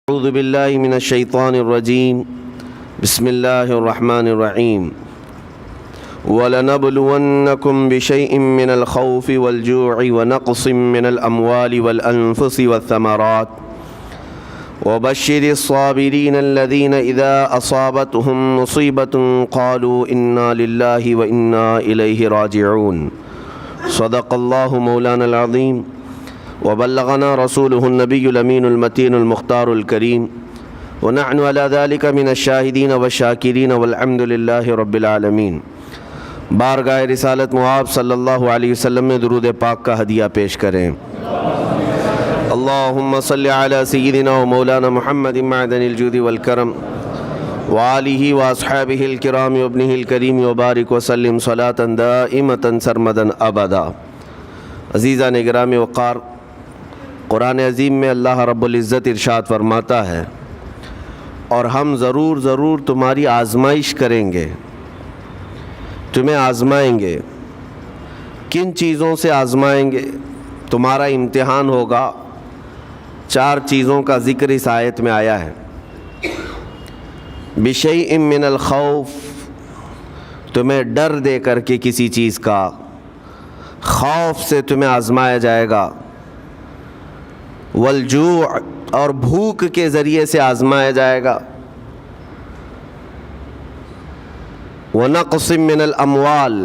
اعوذ باللہ من الشیطان الرجیم بسم اللہ الرحمن الرحیم وَلَنَبْلُوَنَّكُمْ بِشَيْءٍ مِّنَ الْخَوْفِ وَالْجُوعِ وَنَقْصٍ مِّنَ الْأَمْوَالِ وَالْأَنفُسِ وَالثَّمَرَاتِ وَبَشِّرِ الصَّابِرِينَ الَّذِينَ إِذَا أَصَابَتْهُمْ مُصِيبَةٌ قَالُوا إِنَّا لِلَّهِ وَإِنَّا إِلَيْهِ رَاجِعُونَ صدق اللہ مولانا العظیم وبلغنا رسوله النبی الامین المتین المختار الکریم ونحن على ذلك من الشاہدین والشاکرین والحمد للہ رب العالمین۔ بارگاہ رسالت معاب صلی اللہ علیہ وسلم میں درود پاک کا ہدیہ پیش کریں۔ اللہم صلی علی سیدنا و مولانا محمد معدن الجود والکرم وآلہ واصحابہ الکرام وابنہ الکریم وبارک وسلم صلاة دائمة سرمدا ابدا۔ عزیزان گرامی وقار، قرآن عظیم میں اللہ رب العزت ارشاد فرماتا ہے، اور ہم ضرور تمہاری آزمائش کریں گے، تمہیں آزمائیں گے۔ کن چیزوں سے آزمائیں گے؟ تمہارا امتحان ہوگا۔ 4 چیزوں کا ذکر اس آیت میں آیا ہے۔ بِشَيْءٍ مِّنَ الْخَوْفِ، تمہیں ڈر دے کر کے کسی چیز کا، خوف سے تمہیں آزمایا جائے گا۔ والجوع، اور بھوک کے ذریعے سے آزمایا جائے گا۔ ونقص من الاموال،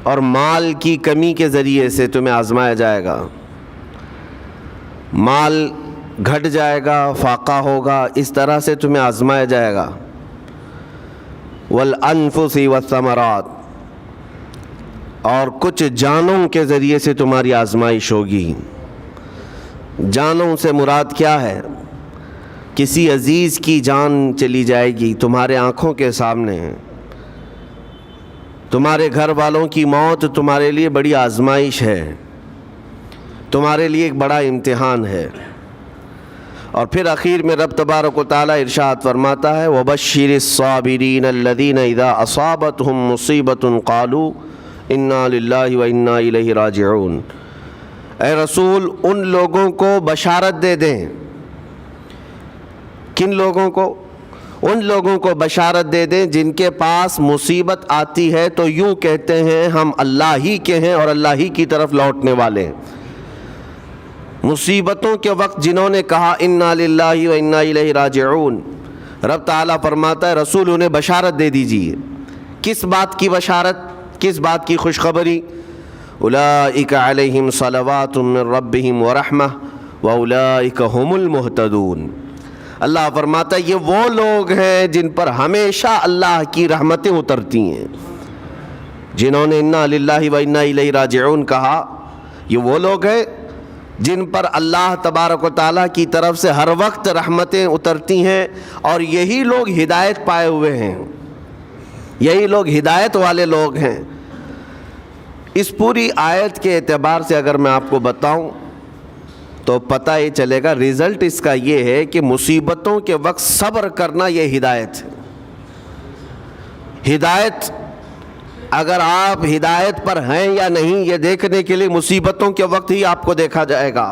اور مال کی کمی کے ذریعے سے تمہیں آزمایا جائے گا۔ مال گھٹ جائے گا، فاقہ ہوگا، اس طرح سے تمہیں آزمایا جائے گا۔ والانفس والثمرات، اور کچھ جانوں کے ذریعے سے تمہاری آزمائش ہوگی۔ جانوں سے مراد کیا ہے؟ کسی عزیز کی جان چلی جائے گی تمہارے آنکھوں کے سامنے، تمہارے گھر والوں کی موت تمہارے لیے بڑی آزمائش ہے، تمہارے لیے ایک بڑا امتحان ہے۔ اور پھر اخیر میں رب تبارک و تعالی ارشاد فرماتا ہے، وَبَشِّرِ الصَّابِرِينَ الَّذِينَ إِذَا أَصَابَتْهُمْ مُصِيبَةٌ قَالُوا إِنَّا لِلَّهِ وَإِنَّا إِلَيْهِ رَاجِعُونَ۔ اے رسول، ان لوگوں کو بشارت دے دیں۔ کن لوگوں کو؟ ان لوگوں کو بشارت دے دیں جن کے پاس مصیبت آتی ہے تو یوں کہتے ہیں ہم اللہ ہی کے ہیں اور اللہ ہی کی طرف لوٹنے والے ہیں۔ مصیبتوں کے وقت جنہوں نے کہا انا للہ و انا الیہ راجعون، رب تعالیٰ فرماتا ہے رسول انہیں بشارت دے دیجیے۔ کس بات کی بشارت؟ کس بات کی خوشخبری؟ اولئک علیہم صلوات من ربہم ورحمہ واولئک هم المہتدون۔ اللہ فرماتا ہے یہ وہ لوگ ہیں جن پر ہمیشہ اللہ کی رحمتیں اترتی ہیں۔ جنہوں نے انا للہ و انا الیہ راجعون کہا، یہ وہ لوگ ہیں جن پر اللہ تبارک و تعالیٰ کی طرف سے ہر وقت رحمتیں اترتی ہیں، اور یہی لوگ ہدایت پائے ہوئے ہیں، یہی لوگ ہدایت والے لوگ ہیں۔ اس پوری آیت کے اعتبار سے اگر میں آپ کو بتاؤں تو پتہ یہ چلے گا، رزلٹ اس کا یہ ہے کہ مصیبتوں کے وقت صبر کرنا یہ ہدایت ہے۔ ہدایت، اگر آپ ہدایت پر ہیں یا نہیں یہ دیکھنے کے لیے مصیبتوں کے وقت ہی آپ کو دیکھا جائے گا۔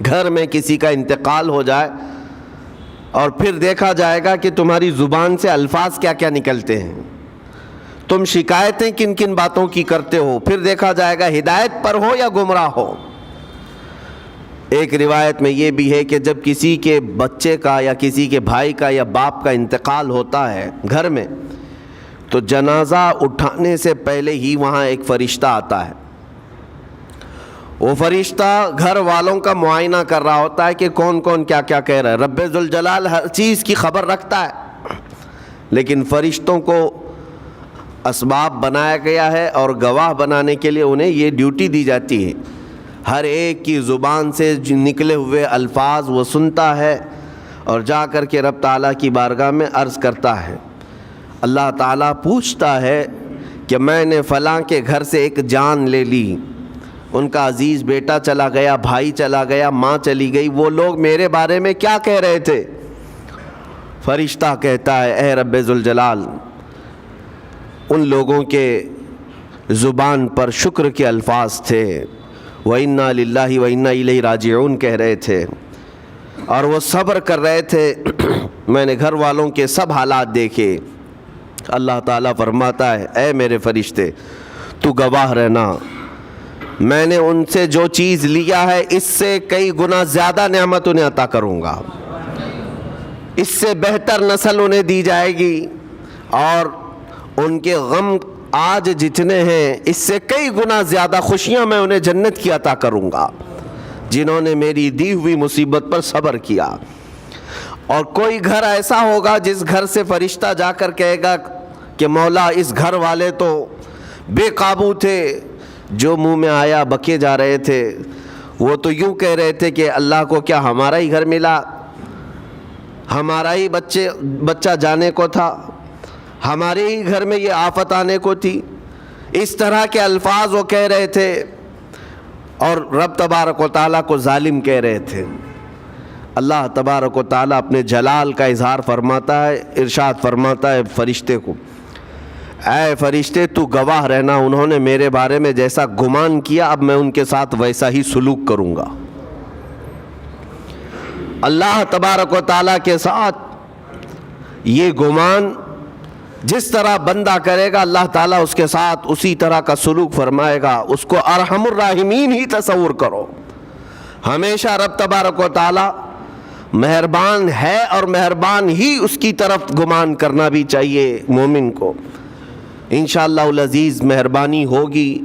گھر میں کسی کا انتقال ہو جائے اور پھر دیکھا جائے گا کہ تمہاری زبان سے الفاظ کیا کیا نکلتے ہیں، تم شکایتیں کن کن باتوں کی کرتے ہو، پھر دیکھا جائے گا ہدایت پر ہو یا گمراہ ہو۔ ایک روایت میں یہ بھی ہے کہ جب کسی کے بچے کا یا کسی کے بھائی کا یا باپ کا انتقال ہوتا ہے گھر میں، تو جنازہ اٹھانے سے پہلے ہی وہاں ایک فرشتہ آتا ہے۔ وہ فرشتہ گھر والوں کا معائنہ کر رہا ہوتا ہے کہ کون کون کیا کیا کہہ رہا ہے۔ رب ذوالجلال ہر چیز کی خبر رکھتا ہے، لیکن فرشتوں کو اسباب بنایا گیا ہے اور گواہ بنانے کے لیے انہیں یہ ڈیوٹی دی جاتی ہے۔ ہر ایک کی زبان سے نکلے ہوئے الفاظ وہ سنتا ہے اور جا کر کے رب تعالیٰ کی بارگاہ میں عرض کرتا ہے۔ اللہ تعالیٰ پوچھتا ہے کہ میں نے فلاں کے گھر سے ایک جان لے لی، ان کا عزیز بیٹا چلا گیا، بھائی چلا گیا، ماں چلی گئی، وہ لوگ میرے بارے میں کیا کہہ رہے تھے؟ فرشتہ کہتا ہے اے رب ذوالجلال، ان لوگوں کے زبان پر شکر کے الفاظ تھے، وَإِنَّا لِلَّهِ وَإِنَّا إِلَيْهِ رَاجِعُونَ کہہ رہے تھے۔ اور وہ صبر کر رہے تھے. میں نے گھر والوں کے سب حالات دیکھے. اللہ تعالیٰ فرماتا ہے اے میرے فرشتے تو گواہ رہنا, میں نے ان سے جو چیز لیا ہے اس سے کئی گنا زیادہ نعمت انہیں عطا کروں گا, اس سے بہتر نسل انہیں دی جائے گی, اور ان کے غم آج جتنے ہیں اس سے کئی گنا زیادہ خوشیاں میں انہیں جنت کی عطا کروں گا جنہوں نے میری دی ہوئی مصیبت پر صبر کیا. اور کوئی گھر ایسا ہوگا جس گھر سے فرشتہ جا کر کہے گا کہ مولا اس گھر والے تو بے قابو تھے, جو منہ میں آیا بکے جا رہے تھے, وہ تو یوں کہہ رہے تھے کہ اللہ کو کیا ہمارا ہی گھر ملا, ہمارا ہی بچہ جانے کو تھا, ہمارے ہی گھر میں یہ آفت آنے کو تھی. اس طرح کے الفاظ وہ کہہ رہے تھے اور رب تبارک و تعالیٰ کو ظالم کہہ رہے تھے. اللہ تبارک و تعالیٰ اپنے جلال کا اظہار فرماتا ہے, ارشاد فرماتا ہے فرشتے کو اے فرشتے تو گواہ رہنا, انہوں نے میرے بارے میں جیسا گمان کیا اب میں ان کے ساتھ ویسا ہی سلوک کروں گا. اللہ تبارک و تعالیٰ کے ساتھ یہ گمان جس طرح بندہ کرے گا اللہ تعالیٰ اس کے ساتھ اسی طرح کا سلوک فرمائے گا. اس کو ارحم الراحمین ہی تصور کرو. ہمیشہ رب تبارک و تعالیٰ مہربان ہے اور مہربان ہی اس کی طرف گمان کرنا بھی چاہیے مومن کو. انشاءاللہ العزیز مہربانی ہوگی,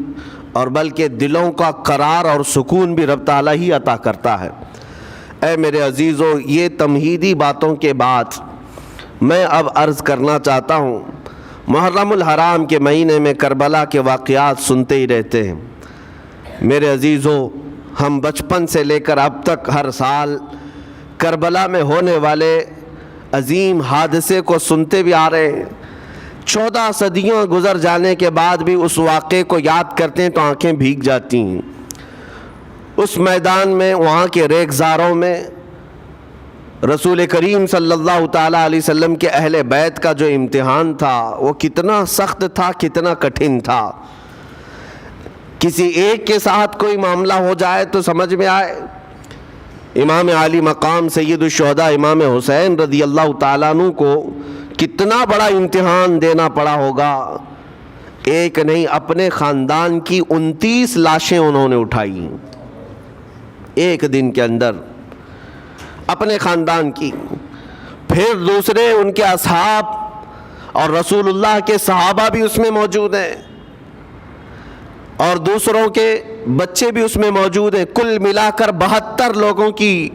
اور بلکہ دلوں کا قرار اور سکون بھی رب تعالیٰ ہی عطا کرتا ہے. اے میرے عزیزو, یہ تمہیدی باتوں کے بعد میں اب عرض کرنا چاہتا ہوں. محرم الحرام کے مہینے میں کربلا کے واقعات سنتے ہی رہتے ہیں. میرے عزیزو, ہم بچپن سے لے کر اب تک ہر سال کربلا میں ہونے والے عظیم حادثے کو سنتے بھی آ رہے ہیں. 14 صدیوں گزر جانے کے بعد بھی اس واقعے کو یاد کرتے ہیں تو آنکھیں بھیگ جاتی ہیں. اس میدان میں, وہاں کے ریگزاروں میں رسول کریم صلی اللہ تعالیٰ علیہ وسلم کے اہل بیت کا جو امتحان تھا وہ کتنا سخت تھا, کتنا کٹھن تھا. کسی ایک کے ساتھ کوئی معاملہ ہو جائے تو سمجھ میں آئے. امام عالی مقام سید الشہداء امام حسین رضی اللہ تعالیٰ عنہ کو کتنا بڑا امتحان دینا پڑا ہوگا. ایک نہیں, اپنے خاندان کی 29 لاشیں انہوں نے اٹھائی ایک دن کے اندر, اپنے خاندان کی. پھر دوسرے ان کے اصحاب اور رسول اللہ کے صحابہ بھی اس میں موجود ہیں, اور دوسروں کے بچے بھی اس میں موجود ہیں. کل ملا کر 72 لوگوں کی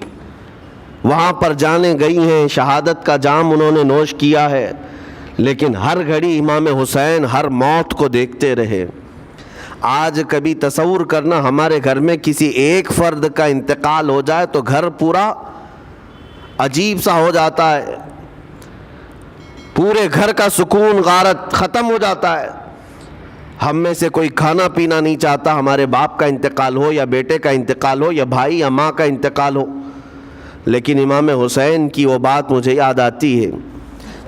وہاں پر جانیں گئی ہیں, شہادت کا جام انہوں نے نوش کیا ہے. لیکن ہر گھڑی امام حسین ہر موت کو دیکھتے رہے. آج کبھی تصور کرنا, ہمارے گھر میں کسی ایک فرد کا انتقال ہو جائے تو گھر پورا عجیب سا ہو جاتا ہے, پورے گھر کا سکون غارت ختم ہو جاتا ہے. ہم میں سے کوئی کھانا پینا نہیں چاہتا ہمارے باپ کا انتقال ہو, یا بیٹے کا انتقال ہو, یا بھائی یا ماں کا انتقال ہو. لیکن امام حسین کی وہ بات مجھے یاد آتی ہے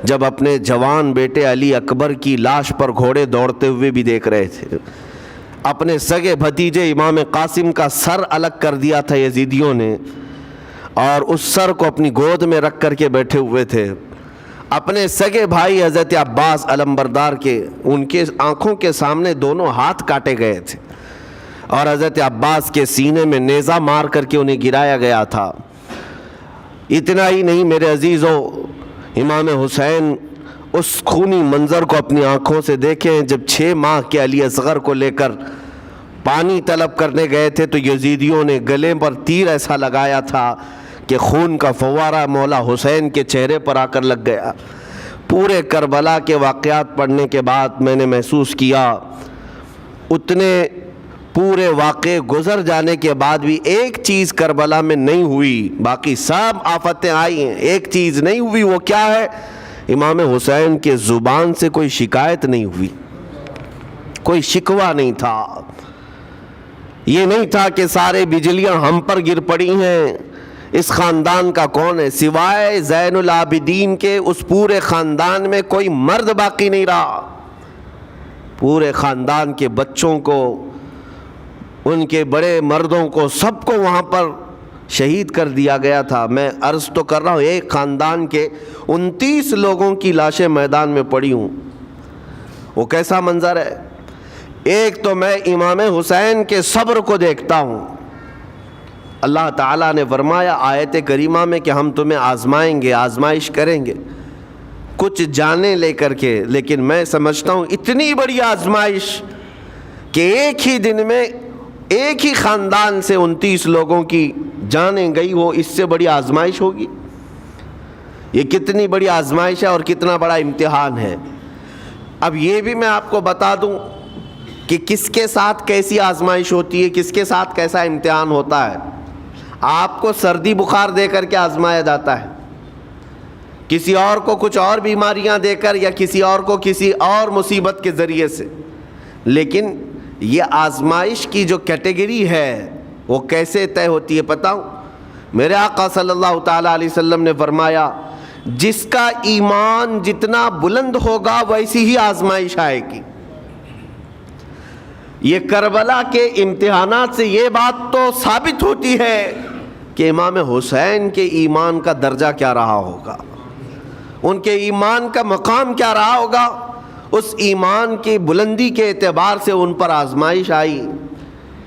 جب اپنے جوان بیٹے علی اکبر کی لاش پر گھوڑے دوڑتے ہوئے بھی دیکھ رہے تھے. اپنے سگے بھتیجے امام قاسم کا سر الگ کر دیا تھا یزیدیوں نے, اور اس سر کو اپنی گود میں رکھ کر کے بیٹھے ہوئے تھے. اپنے سگے بھائی حضرت عباس علمبردار کے, ان کے آنکھوں کے سامنے دونوں ہاتھ کاٹے گئے تھے, اور حضرت عباس کے سینے میں نیزہ مار کر کے انہیں گرایا گیا تھا. اتنا ہی نہیں میرے عزیزو, امام حسین اس خونی منظر کو اپنی آنکھوں سے دیکھیں جب 6 ماہ کے علی اصغر کو لے کر پانی طلب کرنے گئے تھے تو یزیدیوں نے گلے پر تیر ایسا لگایا تھا کہ خون کا فوارہ مولا حسین کے چہرے پر آ کر لگ گیا. پورے کربلا کے واقعات پڑھنے کے بعد میں نے محسوس کیا اتنے پورے واقعے گزر جانے کے بعد بھی ایک چیز کربلا میں نہیں ہوئی, باقی سب آفتیں آئی ہیں, ایک چیز نہیں ہوئی. وہ کیا ہے؟ امام حسین کے زبان سے کوئی شکایت نہیں ہوئی, کوئی شکوہ نہیں تھا. یہ نہیں تھا کہ سارے بجلیاں ہم پر گر پڑی ہیں, اس خاندان کا کون ہے؟ سوائے زین العابدین کے اس پورے خاندان میں کوئی مرد باقی نہیں رہا. پورے خاندان کے بچوں کو, ان کے بڑے مردوں کو, سب کو وہاں پر شہید کر دیا گیا تھا. میں عرض تو کر رہا ہوں ایک خاندان کے 29 لوگوں کی لاشیں میدان میں پڑی ہوں. وہ کیسا منظر ہے. ایک تو میں امام حسین کے صبر کو دیکھتا ہوں. اللہ تعالیٰ نے فرمایا آیت کریمہ میں کہ ہم تمہیں آزمائیں گے, آزمائش کریں گے کچھ جانیں لے کر کے, لیکن میں سمجھتا ہوں اتنی بڑی آزمائش کہ ایک ہی دن میں ایک ہی خاندان سے 29 لوگوں کی جانیں گئی ہو, اس سے بڑی آزمائش ہوگی؟ یہ کتنی بڑی آزمائش ہے اور کتنا بڑا امتحان ہے. اب یہ بھی میں آپ کو بتا دوں کہ کس کے ساتھ کیسی آزمائش ہوتی ہے, کس کے ساتھ کیسا امتحان ہوتا ہے. آپ کو سردی بخار دے کر کے آزمایا جاتا ہے, کسی اور کو کچھ اور بیماریاں دے کر, یا کسی اور کو کسی اور مصیبت کے ذریعے سے. لیکن یہ آزمائش کی جو کیٹیگری ہے وہ کیسے طے ہوتی ہے پتہ ہوں؟ میرے آقا صلی اللہ تعالیٰ علیہ وسلم نے فرمایا جس کا ایمان جتنا بلند ہوگا ویسی ہی آزمائش آئے گی. یہ کربلا کے امتحانات سے یہ بات تو ثابت ہوتی ہے کہ امام حسین کے ایمان کا درجہ کیا رہا ہوگا, ان کے ایمان کا مقام کیا رہا ہوگا. اس ایمان کی بلندی کے اعتبار سے ان پر آزمائش آئی.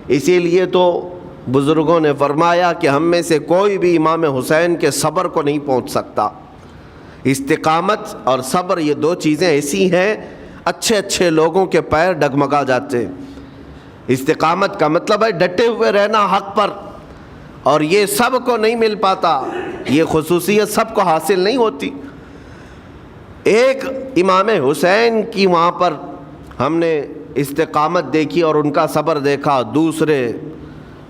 اسی لیے تو بزرگوں نے فرمایا کہ ہم میں سے کوئی بھی امام حسین کے صبر کو نہیں پہنچ سکتا. استقامت اور صبر یہ دو چیزیں ایسی ہیں اچھے اچھے لوگوں کے پیر ڈگمگا جاتے ہیں. استقامت کا مطلب ہے ڈٹے ہوئے رہنا حق پر, اور یہ سب کو نہیں مل پاتا, یہ خصوصیت سب کو حاصل نہیں ہوتی. ایک امام حسین کی وہاں پر ہم نے استقامت دیکھی اور ان کا صبر دیکھا. دوسرے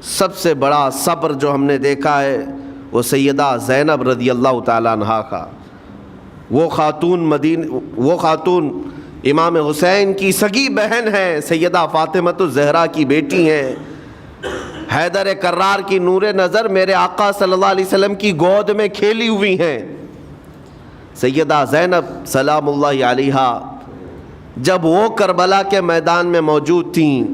سب سے بڑا صبر جو ہم نے دیکھا ہے وہ سیدہ زینب رضی اللہ تعالیٰ عنہا کا. وہ خاتون امام حسین کی سگی بہن ہیں, سیدہ فاطمۃ الزہرا کی بیٹی ہیں, حیدر کرار کی نور نظر میرے آقا صلی اللہ علیہ وسلم کی گود میں کھیلی ہوئی ہیں. سیدہ زینب سلام اللہ علیہا جب وہ کربلا کے میدان میں موجود تھیں,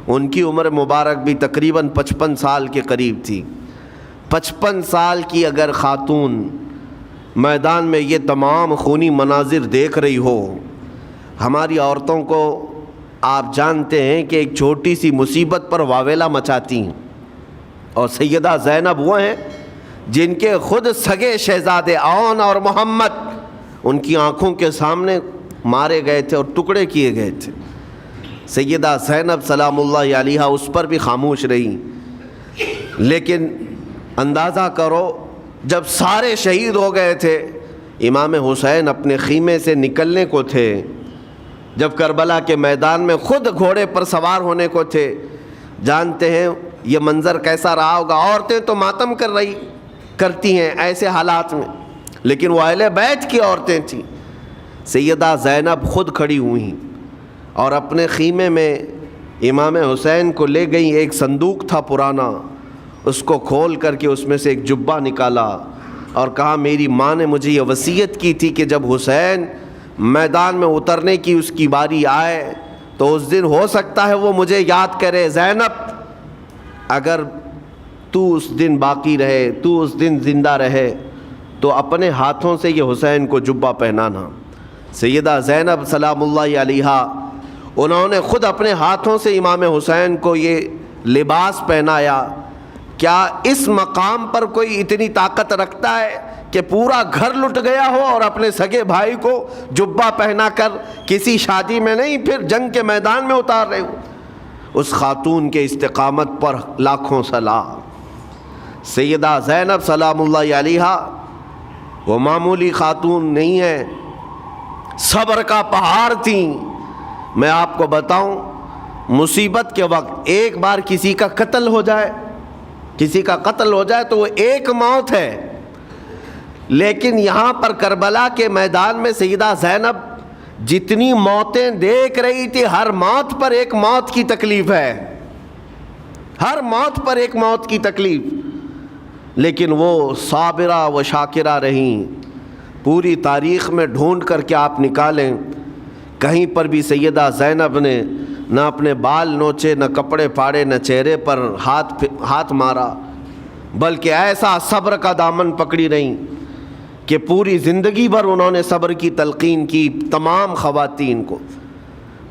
ان کی عمر مبارک بھی تقریباً 55 سال کے قریب تھی. 55 سال کی اگر خاتون میدان میں یہ تمام خونی مناظر دیکھ رہی ہو, ہماری عورتوں کو آپ جانتے ہیں کہ ایک چھوٹی سی مصیبت پر واویلا مچاتی ہیں, اور سیدہ زینب وہ ہیں جن کے خود سگے شہزادے اون اور محمد ان کی آنکھوں کے سامنے مارے گئے تھے اور ٹکڑے کیے گئے تھے. سیدہ زینب سلام اللہ علیہا اس پر بھی خاموش رہی. لیکن اندازہ کرو جب سارے شہید ہو گئے تھے, امام حسین اپنے خیمے سے نکلنے کو تھے, جب کربلا کے میدان میں خود گھوڑے پر سوار ہونے کو تھے, جانتے ہیں یہ منظر کیسا رہا ہوگا. عورتیں تو ماتم کرتی ہیں ایسے حالات میں, لیکن وہ اہل بیت کی عورتیں تھیں. سیدہ زینب خود کھڑی ہوئیں اور اپنے خیمے میں امام حسین کو لے گئیں. ایک صندوق تھا پرانا, اس کو کھول کر کے اس میں سے ایک جبہ نکالا اور کہا میری ماں نے مجھے یہ وصیت کی تھی کہ جب حسین میدان میں اترنے کی اس کی باری آئے تو اس دن ہو سکتا ہے وہ مجھے یاد کرے. زینب اگر تو اس دن باقی رہے, تو اس دن زندہ رہے, تو اپنے ہاتھوں سے یہ حسین کو جبہ پہنانا. سیدہ زینب سلام اللہ علیہا انہوں نے خود اپنے ہاتھوں سے امام حسین کو یہ لباس پہنایا. کیا اس مقام پر کوئی اتنی طاقت رکھتا ہے کہ پورا گھر لٹ گیا ہو اور اپنے سگے بھائی کو جبہ پہنا کر کسی شادی میں نہیں پھر جنگ کے میدان میں اتار رہے ہو؟ اس خاتون کے استقامت پر لاکھوں سلام. سیدہ زینب سلام اللہ علیہا وہ معمولی خاتون نہیں ہے, صبر کا پہاڑ تھیں. میں آپ کو بتاؤں, مصیبت کے وقت ایک بار کسی کا قتل ہو جائے تو وہ ایک موت ہے, لیکن یہاں پر کربلا کے میدان میں سیدہ زینب جتنی موتیں دیکھ رہی تھی, ہر موت پر ایک موت کی تکلیف ہے, ہر موت پر ایک موت کی تکلیف, لیکن وہ صابرہ و شاکرہ رہیں. پوری تاریخ میں ڈھونڈ کر کے آپ نکالیں, کہیں پر بھی سیدہ زینب نے نہ اپنے بال نوچے, نہ کپڑے پھاڑے, نہ چہرے پر ہاتھ مارا. بلکہ ایسا صبر کا دامن پکڑی رہیں کہ پوری زندگی بھر انہوں نے صبر کی تلقین کی تمام خواتین کو۔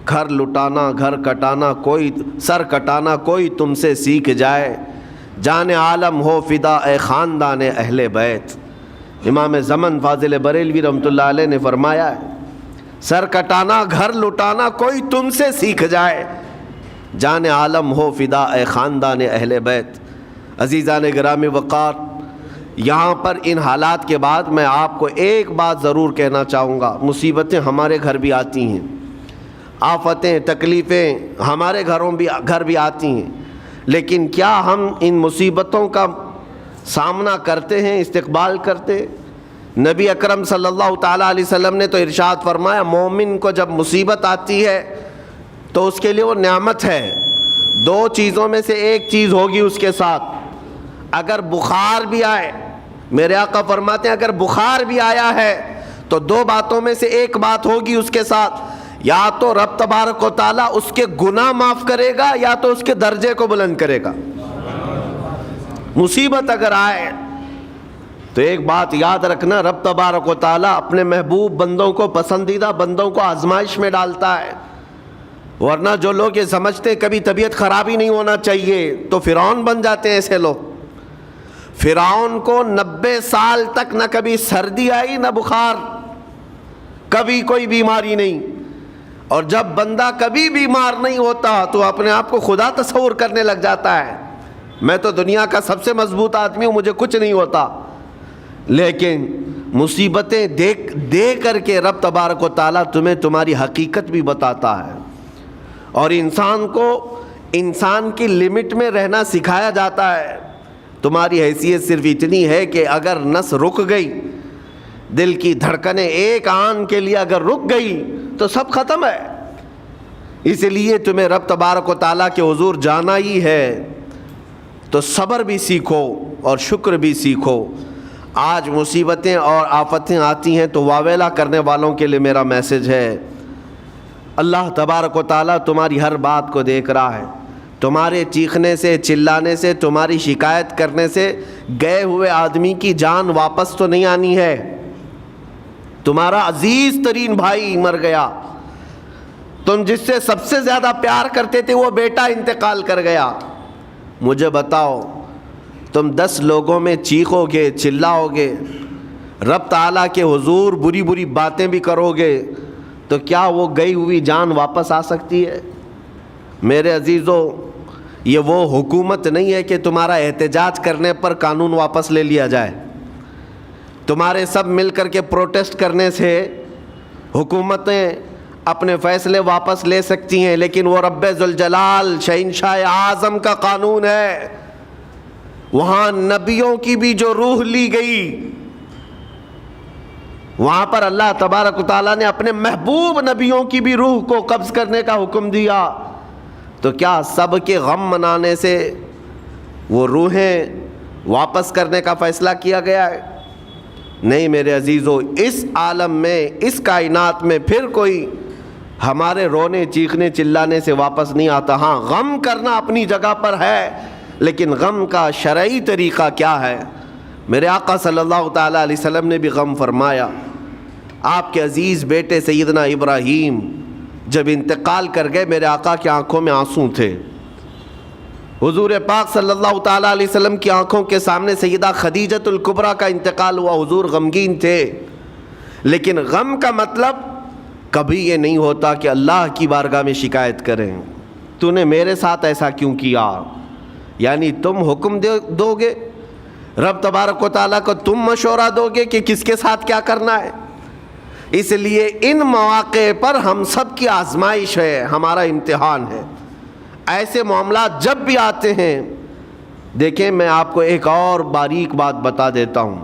گھر لٹانا، گھر کٹانا، کوئی سر کٹانا کوئی تم سے سیکھ جائے، جان عالم ہو فدا اے خاندان اہل بیت۔ امام زمن فاضل بریلوی رحمۃ اللہ علیہ نے فرمایا ہے، سر کٹانا، گھر لٹانا کوئی تم سے سیکھ جائے، جان عالم ہو فدا اے خاندان اہل بیت۔ عزیزان گرامی وقار، یہاں پر ان حالات کے بعد میں آپ کو ایک بات ضرور کہنا چاہوں گا۔ مصیبتیں ہمارے گھر بھی آتی ہیں، آفتیں تکلیفیں ہمارے گھر بھی آتی ہیں، لیکن کیا ہم ان مصیبتوں کا سامنا کرتے ہیں، استقبال کرتے؟ نبی اکرم صلی اللہ تعالیٰ علیہ وسلم نے تو ارشاد فرمایا، مومن کو جب مصیبت آتی ہے تو اس کے لیے وہ نعمت ہے۔ دو چیزوں میں سے ایک چیز ہوگی اس کے ساتھ، اگر بخار بھی آئے، میرے آقا فرماتے ہیں اگر بخار بھی آیا ہے تو دو باتوں میں سے ایک بات ہوگی اس کے ساتھ، یا تو رب تبارک و تعالیٰ اس کے گناہ معاف کرے گا یا تو اس کے درجے کو بلند کرے گا۔ مصیبت اگر آئے تو ایک بات یاد رکھنا، رب تبارک و تعالیٰ اپنے محبوب بندوں کو، پسندیدہ بندوں کو آزمائش میں ڈالتا ہے، ورنہ جو لوگ یہ سمجھتے ہیں کبھی طبیعت خراب ہی نہیں ہونا چاہیے تو فرعون بن جاتے ہیں۔ ایسے لوگ، فرعون کو 90 سال تک نہ کبھی سردی آئی نہ بخار، کبھی کوئی بیماری نہیں، اور جب بندہ کبھی بیمار نہیں ہوتا تو اپنے آپ کو خدا تصور کرنے لگ جاتا ہے، میں تو دنیا کا سب سے مضبوط آدمی ہوں، مجھے کچھ نہیں ہوتا۔ لیکن مصیبتیں دے کر کے رب تبارک و تعالیٰ تمہیں تمہاری حقیقت بھی بتاتا ہے، اور انسان کو انسان کی لمٹ میں رہنا سکھایا جاتا ہے۔ تمہاری حیثیت صرف اتنی ہے کہ اگر نس رک گئی، دل کی دھڑکنیں ایک آن کے لیے اگر رک گئی تو سب ختم ہے۔ اس لیے تمہیں رب تبارک و تعالیٰ کے حضور جانا ہی ہے تو صبر بھی سیکھو اور شکر بھی سیکھو۔ آج مصیبتیں اور آفتیں آتی ہیں تو واویلا کرنے والوں کے لیے میرا میسج ہے، اللہ تبارک و تعالیٰ تمہاری ہر بات کو دیکھ رہا ہے۔ تمہارے چیخنے سے، چلانے سے، تمہاری شکایت کرنے سے گئے ہوئے آدمی کی جان واپس تو نہیں آنی ہے۔ تمہارا عزیز ترین بھائی مر گیا، تم جس سے سب سے زیادہ پیار کرتے تھے وہ بیٹا انتقال کر گیا، مجھے بتاؤ تم 10 لوگوں میں چیخو گے، چلاؤ گے، رب تعالیٰ کے حضور بری بری باتیں بھی کرو گے تو کیا وہ گئی ہوئی جان واپس آ سکتی ہے؟ میرے عزیزو، یہ وہ حکومت نہیں ہے کہ تمہارا احتجاج کرنے پر قانون واپس لے لیا جائے۔ تمہارے سب مل کر کے پروٹیسٹ کرنے سے حکومتیں اپنے فیصلے واپس لے سکتی ہیں، لیکن وہ رب ذوالجلال شہنشاہ اعظم کا قانون ہے۔ وہاں نبیوں کی بھی جو روح لی گئی، وہاں پر اللہ تبارک و تعالیٰ نے اپنے محبوب نبیوں کی بھی روح کو قبض کرنے کا حکم دیا، تو کیا سب کے غم منانے سے وہ روحیں واپس کرنے کا فیصلہ کیا گیا ہے؟ نہیں میرے عزیزو، اس عالم میں، اس کائنات میں پھر کوئی ہمارے رونے چیخنے چلانے سے واپس نہیں آتا۔ ہاں، غم کرنا اپنی جگہ پر ہے، لیکن غم کا شرعی طریقہ کیا ہے؟ میرے آقا صلی اللہ تعالیٰ علیہ وسلم نے بھی غم فرمایا۔ آپ کے عزیز بیٹے سیدنا ابراہیم جب انتقال کر گئے، میرے آقا کی آنکھوں میں آنسو تھے۔ حضور پاک صلی اللہ تعالیٰ علیہ وسلم کی آنکھوں کے سامنے سیدہ خدیجۃ الکبریٰ کا انتقال ہوا، حضور غمگین تھے۔ لیکن غم کا مطلب کبھی یہ نہیں ہوتا کہ اللہ کی بارگاہ میں شکایت کریں، تو نے میرے ساتھ ایسا کیوں کیا؟ یعنی تم حکم دو گے، رب تبارک و تعالیٰ کو تم مشورہ دو گے کہ کس کے ساتھ کیا کرنا ہے۔ اس لیے ان مواقع پر ہم سب کی آزمائش ہے، ہمارا امتحان ہے۔ ایسے معاملات جب بھی آتے ہیں، دیکھیں میں آپ کو ایک اور باریک بات بتا دیتا ہوں۔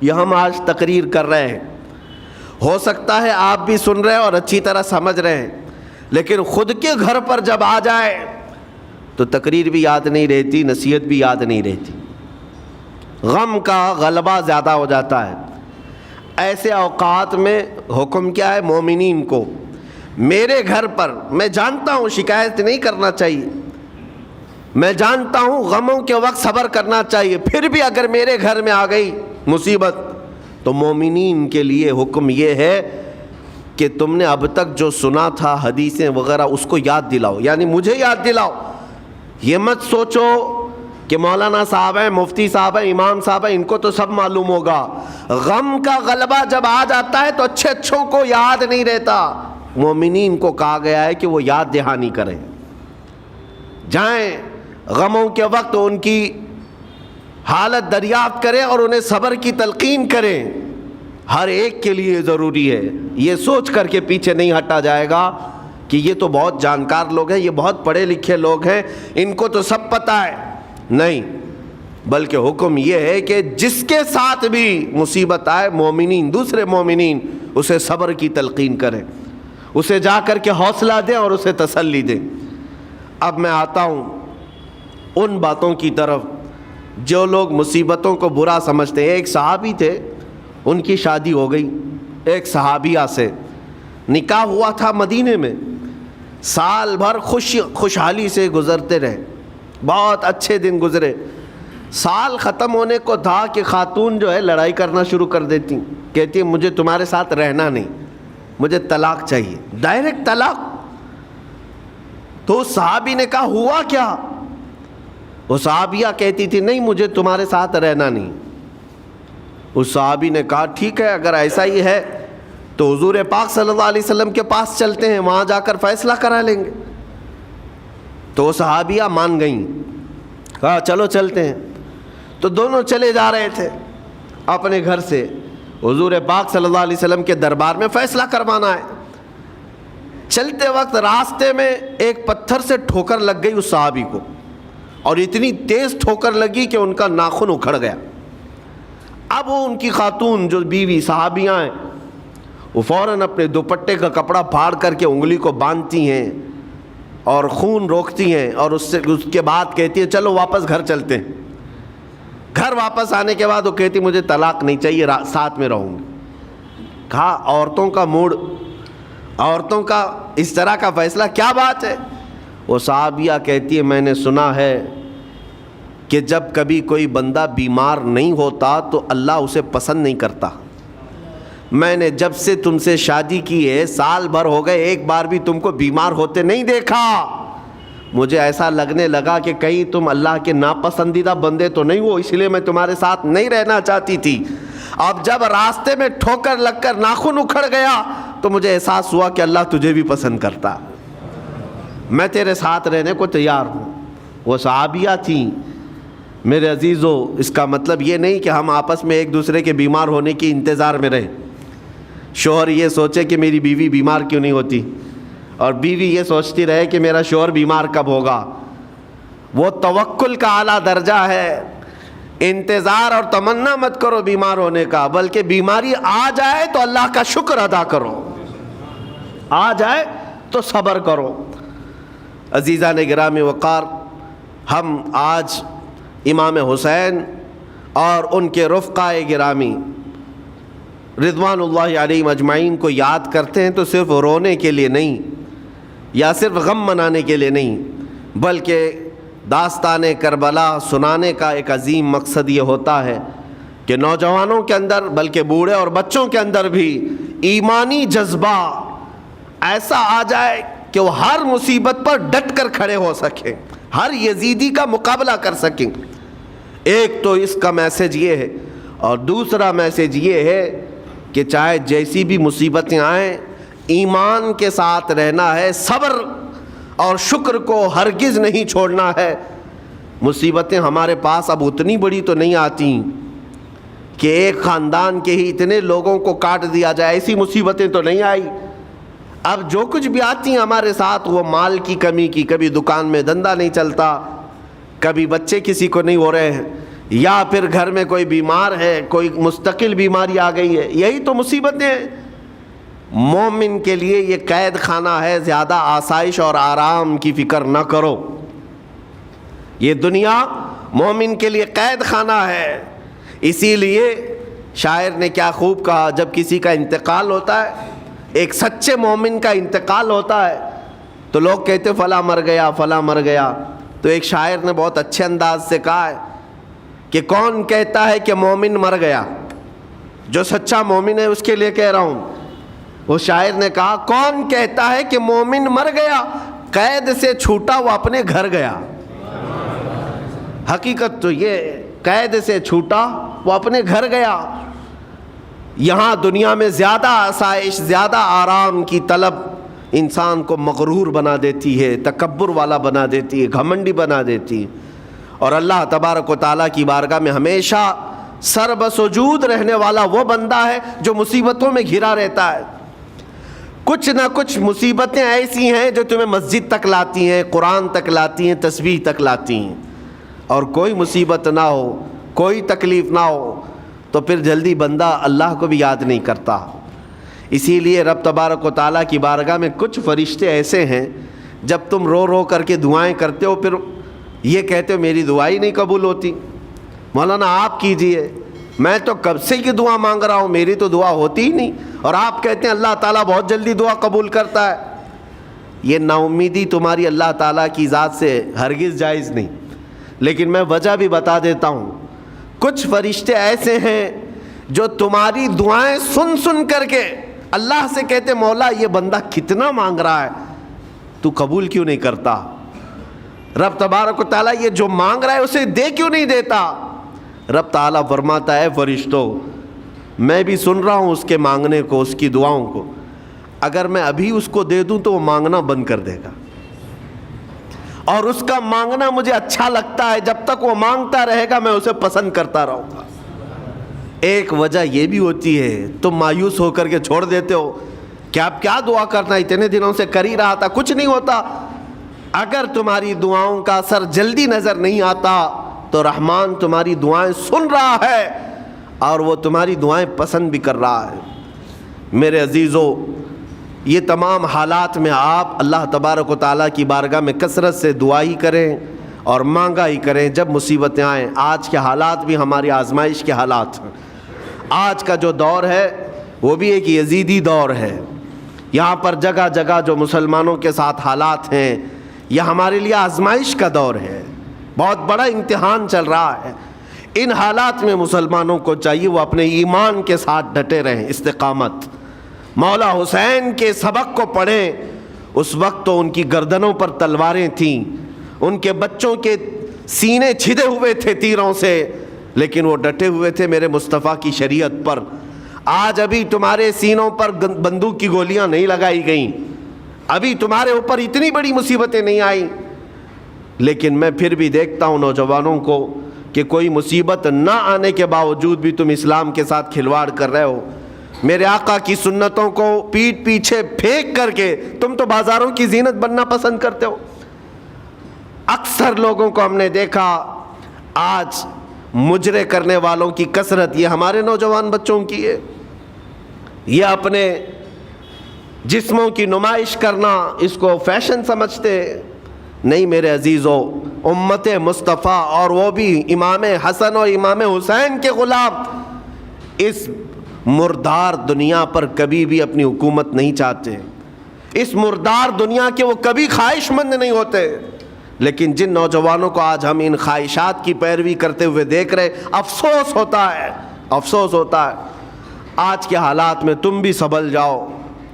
یہ ہم آج تقریر کر رہے ہیں، ہو سکتا ہے آپ بھی سن رہے اور اچھی طرح سمجھ رہے ہیں، لیکن خود کے گھر پر جب آ جائے تو تقریر بھی یاد نہیں رہتی، نصیحت بھی یاد نہیں رہتی، غم کا غلبہ زیادہ ہو جاتا ہے۔ ایسے اوقات میں حکم کیا ہے مومنین کو؟ میرے گھر پر، میں جانتا ہوں شکایت نہیں کرنا چاہیے، میں جانتا ہوں غموں کے وقت صبر کرنا چاہیے، پھر بھی اگر میرے گھر میں آ گئی مصیبت تو مومنین کے لیے حکم یہ ہے کہ تم نے اب تک جو سنا تھا حدیثیں وغیرہ اس کو یاد دلاؤ، یعنی مجھے یاد دلاؤ۔ یہ مت سوچو کہ مولانا صاحب ہیں، مفتی صاحب ہیں، امام صاحب ہیں، ان کو تو سب معلوم ہوگا۔ غم کا غلبہ جب آ جاتا ہے تو اچھے اچھوں کو یاد نہیں رہتا۔ مومنین کو کہا گیا ہے کہ وہ یاد دہانی کریں، جائیں غموں کے وقت ان کی حالت دریافت کریں اور انہیں صبر کی تلقین کریں۔ ہر ایک کے لیے ضروری ہے، یہ سوچ کر کے پیچھے نہیں ہٹا جائے گا کہ یہ تو بہت جانکار لوگ ہیں، یہ بہت پڑھے لکھے لوگ ہیں، ان کو تو سب پتہ ہے۔ نہیں، بلکہ حکم یہ ہے کہ جس کے ساتھ بھی مصیبت آئے، مومنین، دوسرے مومنین، اسے صبر کی تلقین کریں، اسے جا کر کے حوصلہ دیں اور اسے تسلی دیں۔ اب میں آتا ہوں ان باتوں کی طرف جو لوگ مصیبتوں کو برا سمجھتے ہیں۔ ایک صحابی تھے، ان کی شادی ہو گئی ایک صحابیہ سے، نکاح ہوا تھا مدینے میں، سال بھر خوشحالی سے گزرتے رہے، بہت اچھے دن گزرے۔ سال ختم ہونے کو تھا کہ خاتون جو ہے لڑائی کرنا شروع کر دیتی، کہتی مجھے تمہارے ساتھ رہنا نہیں، مجھے طلاق چاہیے، ڈائریکٹ طلاق۔ تو صحابی نے کہا ہوا کیا؟ وہ صحابیہ کہتی تھی نہیں مجھے تمہارے ساتھ رہنا نہیں۔ اس صحابی نے کہا ٹھیک ہے، اگر ایسا ہی ہے تو حضور پاک صلی اللہ علیہ وسلم کے پاس چلتے ہیں، وہاں جا کر فیصلہ کرا لیں گے۔ تو وہ صحابیہ مان گئیں، کہا چلو چلتے ہیں۔ تو دونوں چلے جا رہے تھے اپنے گھر سے، حضور پاک صلی اللہ علیہ وسلم کے دربار میں فیصلہ کروانا ہے۔ چلتے وقت راستے میں ایک پتھر سے ٹھوکر لگ گئی اس صحابی کو، اور اتنی تیز ٹھوکر لگی کہ ان کا ناخن اکھڑ گیا۔ اب وہ ان کی خاتون جو بیوی صحابیاں ہیں، وہ فوراً اپنے دوپٹے کا کپڑا پھاڑ کر کے انگلی کو باندھتی ہیں اور خون روکتی ہیں، اور اس کے بعد کہتی ہیں چلو واپس گھر چلتے ہیں۔ گھر واپس آنے کے بعد وہ کہتی مجھے طلاق نہیں چاہیے، ساتھ میں رہوں گی۔ کہا عورتوں کا موڈ، عورتوں کا اس طرح کا فیصلہ، کیا بات ہے؟ وہ صحابیہ کہتی ہے میں نے سنا ہے کہ جب کبھی کوئی بندہ بیمار نہیں ہوتا تو اللہ اسے پسند نہیں کرتا۔ میں نے جب سے تم سے شادی کی ہے، سال بھر ہو گئے، ایک بار بھی تم کو بیمار ہوتے نہیں دیکھا۔ مجھے ایسا لگنے لگا کہ کہیں تم اللہ کے ناپسندیدہ بندے تو نہیں ہو، اس لیے میں تمہارے ساتھ نہیں رہنا چاہتی تھی۔ اب جب راستے میں ٹھوکر لگ کر ناخن اکھڑ گیا تو مجھے احساس ہوا کہ اللہ تجھے بھی پسند کرتا، میں تیرے ساتھ رہنے کو تیار ہوں۔ وہ صحابیہ تھیں۔ میرے عزیزو، اس کا مطلب یہ نہیں کہ ہم آپس میں ایک دوسرے کے بیمار ہونے کی انتظار میں رہیں۔ شوہر یہ سوچے کہ میری بیوی بیمار کیوں نہیں ہوتی، اور بیوی یہ سوچتی رہے کہ میرا شوہر بیمار کب ہوگا۔ وہ توکل کا اعلیٰ درجہ ہے۔ انتظار اور تمنا مت کرو بیمار ہونے کا، بلکہ بیماری آ جائے تو اللہ کا شکر ادا کرو، آ جائے تو صبر کرو۔ عزیزان گرامی وقار، ہم آج امام حسین اور ان کے رفقائے گرامی رضوان اللہ علیہم اجمعین کو یاد کرتے ہیں تو صرف رونے کے لیے نہیں یا صرف غم منانے کے لیے نہیں، بلکہ داستان کربلا سنانے کا ایک عظیم مقصد یہ ہوتا ہے کہ نوجوانوں کے اندر، بلکہ بوڑھے اور بچوں کے اندر بھی ایمانی جذبہ ایسا آ جائے کہ وہ ہر مصیبت پر ڈٹ کر کھڑے ہو سکیں، ہر یزیدی کا مقابلہ کر سکیں۔ ایک تو اس کا میسج یہ ہے، اور دوسرا میسج یہ ہے کہ چاہے جیسی بھی مصیبتیں آئیں، ایمان کے ساتھ رہنا ہے، صبر اور شکر کو ہرگز نہیں چھوڑنا ہے۔ مصیبتیں ہمارے پاس اب اتنی بڑی تو نہیں آتی کہ ایک خاندان کے ہی اتنے لوگوں کو کاٹ دیا جائے، ایسی مصیبتیں تو نہیں آئی۔ اب جو کچھ بھی آتی ہیں ہمارے ساتھ، وہ مال کی کمی کی، کبھی دکان میں دھندا نہیں چلتا، کبھی بچے کسی کو نہیں ہو رہے ہیں، یا پھر گھر میں کوئی بیمار ہے، کوئی مستقل بیماری آ گئی ہے، یہی تو مصیبتیں ہیں۔ مومن کے لیے یہ قید خانہ ہے، زیادہ آسائش اور آرام کی فکر نہ کرو۔ یہ دنیا مومن کے لیے قید خانہ ہے۔ اسی لیے شاعر نے کیا خوب کہا، جب کسی کا انتقال ہوتا ہے، ایک سچے مومن کا انتقال ہوتا ہے، تو لوگ کہتے فلاں مر گیا، فلاں مر گیا، تو ایک شاعر نے بہت اچھے انداز سے کہا ہے کہ کون کہتا ہے کہ مومن مر گیا؟ جو سچا مومن ہے اس کے لیے کہہ رہا ہوں. وہ شاعر نے کہا کون کہتا ہے کہ مومن مر گیا، قید سے چھوٹا وہ اپنے گھر گیا. حقیقت تو یہ، قید سے چھوٹا وہ اپنے گھر گیا. یہاں دنیا میں زیادہ آسائش، زیادہ آرام کی طلب انسان کو مغرور بنا دیتی ہے، تکبر والا بنا دیتی ہے، گھمنڈی بنا دیتی ہے. اور اللہ تبارک و تعالیٰ کی بارگاہ میں ہمیشہ سر بسجود رہنے والا وہ بندہ ہے جو مصیبتوں میں گھرا رہتا ہے. کچھ نہ کچھ مصیبتیں ایسی ہیں جو تمہیں مسجد تک لاتی ہیں، قرآن تک لاتی ہیں، تسبیح تک لاتی ہیں. اور کوئی مصیبت نہ ہو، کوئی تکلیف نہ ہو تو پھر جلدی بندہ اللہ کو بھی یاد نہیں کرتا. اسی لیے رب تبارک و تعالیٰ کی بارگاہ میں کچھ فرشتے ایسے ہیں، جب تم رو رو کر کے دعائیں کرتے ہو پھر یہ کہتے ہو میری دعا ہی نہیں قبول ہوتی، مولانا آپ کیجئے، میں تو کب سے کی دعا مانگ رہا ہوں، میری تو دعا ہوتی ہی نہیں، اور آپ کہتے ہیں اللہ تعالیٰ بہت جلدی دعا قبول کرتا ہے. یہ نا امیدی تمہاری اللہ تعالیٰ کی ذات سے ہرگز جائز نہیں. لیکن میں وجہ بھی بتا دیتا ہوں. کچھ فرشتے ایسے ہیں جو تمہاری دعائیں سن سن کر کے اللہ سے کہتے مولا یہ بندہ کتنا مانگ رہا ہے، تو قبول کیوں نہیں کرتا؟ رب تبارک و تعالیٰ یہ جو مانگ رہا ہے اسے دے کیوں نہیں دیتا؟ رب تعالیٰ فرماتا ہے فرشتوں میں بھی سن رہا ہوں اس کے مانگنے کو، اس کی دعاؤں کو. اگر میں ابھی اس کو دے دوں تو وہ مانگنا بند کر دے گا، اور اس کا مانگنا مجھے اچھا لگتا ہے. جب تک وہ مانگتا رہے گا میں اسے پسند کرتا رہوں گا. ایک وجہ یہ بھی ہوتی ہے تم مایوس ہو کر کے چھوڑ دیتے ہو کہ اب کیا دعا کرنا، اتنے دنوں سے کر ہی رہا تھا، کچھ نہیں ہوتا. اگر تمہاری دعاؤں کا اثر جلدی نظر نہیں آتا تو رحمان تمہاری دعائیں سن رہا ہے اور وہ تمہاری دعائیں پسند بھی کر رہا ہے. میرے عزیزو، یہ تمام حالات میں آپ اللہ تبارک و تعالیٰ کی بارگاہ میں کثرت سے دعا ہی کریں اور مانگا ہی کریں جب مصیبتیں آئیں. آج کے حالات بھی ہماری آزمائش کے حالات ہیں. آج کا جو دور ہے وہ بھی ایک یزیدی دور ہے. یہاں پر جگہ جگہ جو مسلمانوں کے ساتھ حالات ہیں یہ ہمارے لیے آزمائش کا دور ہے، بہت بڑا امتحان چل رہا ہے. ان حالات میں مسلمانوں کو چاہیے وہ اپنے ایمان کے ساتھ ڈٹے رہیں، استقامت. مولا حسین کے سبق کو پڑھیں. اس وقت تو ان کی گردنوں پر تلواریں تھیں، ان کے بچوں کے سینے چھدے ہوئے تھے تیروں سے، لیکن وہ ڈٹے ہوئے تھے میرے مصطفیٰ کی شریعت پر. آج ابھی تمہارے سینوں پر بندوق کی گولیاں نہیں لگائی گئیں، ابھی تمہارے اوپر اتنی بڑی مصیبتیں نہیں آئیں، لیکن میں پھر بھی دیکھتا ہوں نوجوانوں کو کہ کوئی مصیبت نہ آنے کے باوجود بھی تم اسلام کے ساتھ کھلواڑ کر رہے ہو. میرے آقا کی سنتوں کو پیٹ پیچھے پھینک کر کے تم تو بازاروں کی زینت بننا پسند کرتے ہو. اکثر لوگوں کو ہم نے دیکھا آج مجرے کرنے والوں کی کثرت یہ ہمارے نوجوان بچوں کی ہے. یہ اپنے جسموں کی نمائش کرنا اس کو فیشن سمجھتے. نہیں میرے عزیزو، امت مصطفیٰ اور وہ بھی امام حسن اور امام حسین کے غلام اس مردار دنیا پر کبھی بھی اپنی حکومت نہیں چاہتے. اس مردار دنیا کے وہ کبھی خواہش مند نہیں ہوتے. لیکن جن نوجوانوں کو آج ہم ان خواہشات کی پیروی کرتے ہوئے دیکھ رہے، افسوس ہوتا ہے، افسوس ہوتا ہے. آج کے حالات میں تم بھی سنبھل جاؤ،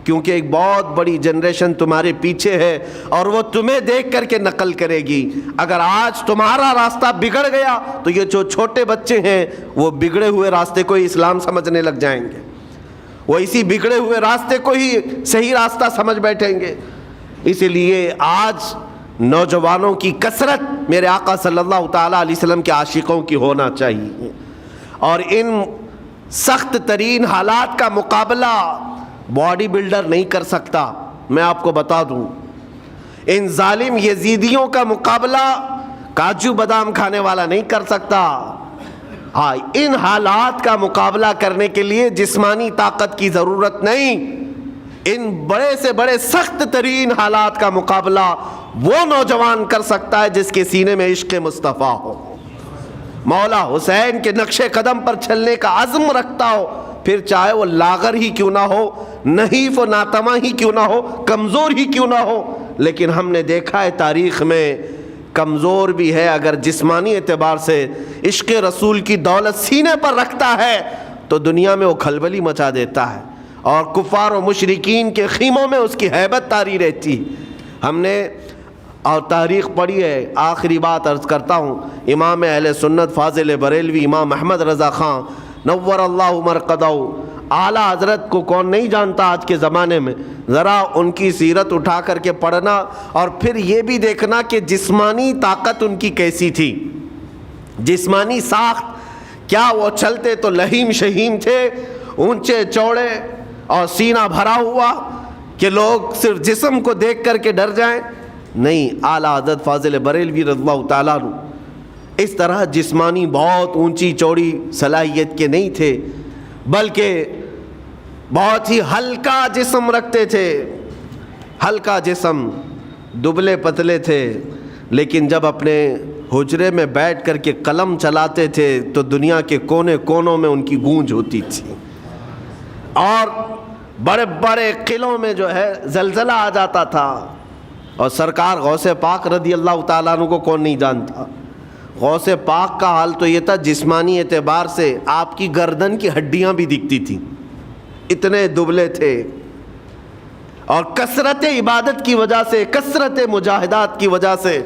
کیونکہ ایک بہت بڑی جنریشن تمہارے پیچھے ہے اور وہ تمہیں دیکھ کر کے نقل کرے گی. اگر آج تمہارا راستہ بگڑ گیا تو یہ جو چھوٹے بچے ہیں وہ بگڑے ہوئے راستے کو ہی اسلام سمجھنے لگ جائیں گے، وہ اسی بگڑے ہوئے راستے کو ہی صحیح راستہ سمجھ بیٹھیں گے. اسی لیے آج نوجوانوں کی کثرت میرے آقا صلی اللہ تعالیٰ علیہ وسلم کے عاشقوں کی ہونا چاہیے. اور ان سخت ترین حالات کا مقابلہ باڈی بلڈر نہیں کر سکتا. میں آپ کو بتا دوں، ان ظالم یزیدیوں کا مقابلہ کاجو بادام کھانے والا نہیں کر سکتا. ہاں، ان حالات کا مقابلہ کرنے کے لیے جسمانی طاقت کی ضرورت نہیں. ان بڑے سے بڑے سخت ترین حالات کا مقابلہ وہ نوجوان کر سکتا ہے جس کے سینے میں عشق مصطفیٰ ہو، مولا حسین کے نقش قدم پر چلنے کا عزم رکھتا ہو، پھر چاہے وہ لاغر ہی کیوں نہ ہو، نحیف و ناتما ہی کیوں نہ ہو، کمزور ہی کیوں نہ ہو. لیکن ہم نے دیکھا ہے تاریخ میں کمزور بھی ہے، اگر جسمانی اعتبار سے عشق رسول کی دولت سینے پر رکھتا ہے تو دنیا میں وہ کھلبلی مچا دیتا ہے، اور کفار و مشرکین کے خیموں میں اس کی ہیبت طاری رہتی۔ ہم نے اور تاریخ پڑھی ہے۔ آخری بات عرض کرتا ہوں، امام اہل سنت فاضل بریلوی امام احمد رضا خان نور اللہ مرقدہ، اعلیٰ حضرت کو کون نہیں جانتا آج کے زمانے میں؟ ذرا ان کی سیرت اٹھا کر کے پڑھنا، اور پھر یہ بھی دیکھنا کہ جسمانی طاقت ان کی کیسی تھی، جسمانی ساخت کیا وہ چلتے تو لہیم شہیم تھے، اونچے چوڑے اور سینہ بھرا ہوا کہ لوگ صرف جسم کو دیکھ کر کے ڈر جائیں؟ نہیں، اعلیٰ حضرت فاضل بریلوی رضی اللہ تعالیٰ عنہ اس طرح جسمانی بہت اونچی چوڑی صلاحیت کے نہیں تھے، بلکہ بہت ہی ہلکا جسم رکھتے تھے، ہلکا جسم، دبلے پتلے تھے، لیکن جب اپنے حجرے میں بیٹھ کر کے قلم چلاتے تھے تو دنیا کے کونے کونوں میں ان کی گونج ہوتی تھی، اور بڑے بڑے قلعوں میں جو ہے زلزلہ آ جاتا تھا۔ اور سرکار غوث پاک رضی اللہ تعالیٰ عنہ کو کون نہیں جانتا؟ غوث پاک کا حال تو یہ تھا، جسمانی اعتبار سے آپ کی گردن کی ہڈیاں بھی دکھتی تھیں، اتنے دبلے تھے، اور کثرت عبادت کی وجہ سے، کثرت مجاہدات کی وجہ سے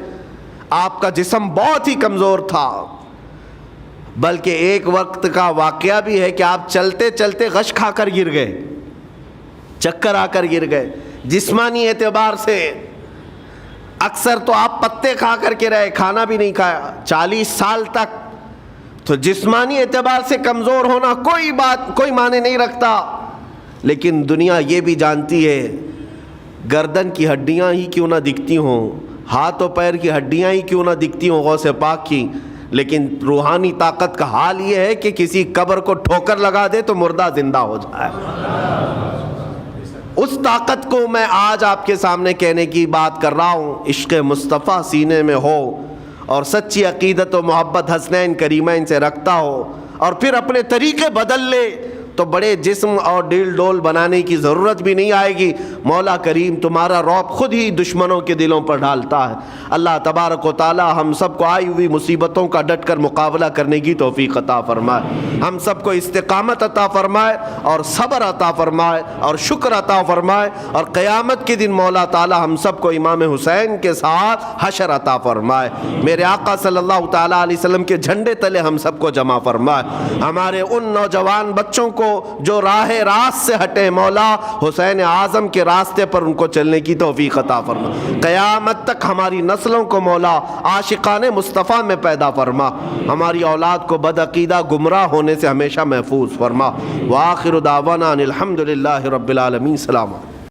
آپ کا جسم بہت ہی کمزور تھا۔ بلکہ ایک وقت کا واقعہ بھی ہے کہ آپ چلتے چلتے غش کھا کر گر گئے، چکر آ کر گر گئے۔ جسمانی اعتبار سے اکثر تو آپ پتے کھا کر کے رہے، کھانا بھی نہیں کھایا 40 سال تک، تو جسمانی اعتبار سے کمزور ہونا کوئی معنی نہیں رکھتا۔ لیکن دنیا یہ بھی جانتی ہے، گردن کی ہڈیاں ہی کیوں نہ دکھتی ہوں، ہاتھ و پیر کی ہڈیاں ہی کیوں نہ دکھتی ہوں غوث پاک کی، لیکن روحانی طاقت کا حال یہ ہے کہ کسی قبر کو ٹھوکر لگا دے تو مردہ زندہ ہو جائے۔ اس طاقت کو میں آج آپ کے سامنے کہنے کی بات کر رہا ہوں، عشق مصطفیٰ سینے میں ہو اور سچی عقیدت و محبت حسنین کریمین سے رکھتا ہو، اور پھر اپنے طریقے بدل لے تو بڑے جسم اور ڈیل ڈول بنانے کی ضرورت بھی نہیں آئے گی۔ مولا کریم تمہارا رعب خود ہی دشمنوں کے دلوں پر ڈالتا ہے۔ اللہ تبارک و تعالی ہم سب کو آئی ہوئی مصیبتوں کا ڈٹ کر مقابلہ کرنے کی توفیق عطا فرمائے، ہم سب کو استقامت عطا فرمائے اور صبر عطا فرمائے اور شکر عطا فرمائے، اور قیامت کے دن مولا تعالی ہم سب کو امام حسین کے ساتھ حشر عطا فرمائے، میرے آقا صلی اللہ تعالی علیہ وسلم کے جھنڈے تلے ہم سب کو جمع فرمائے۔ ہمارے ان نوجوان بچوں کو جو راہ راست سے ہٹے، مولا حسین اعظم کے راستے پر ان کو چلنے کی توفیق عطا فرما، قیامت تک ہماری نسلوں کو مولا عاشقان مصطفیٰ میں پیدا فرما، ہماری اولاد کو بدعقیدہ گمراہ ہونے سے ہمیشہ محفوظ فرما۔ وآخر دعوانا ان الحمد للہ رب العالمین۔ السلام علیکم۔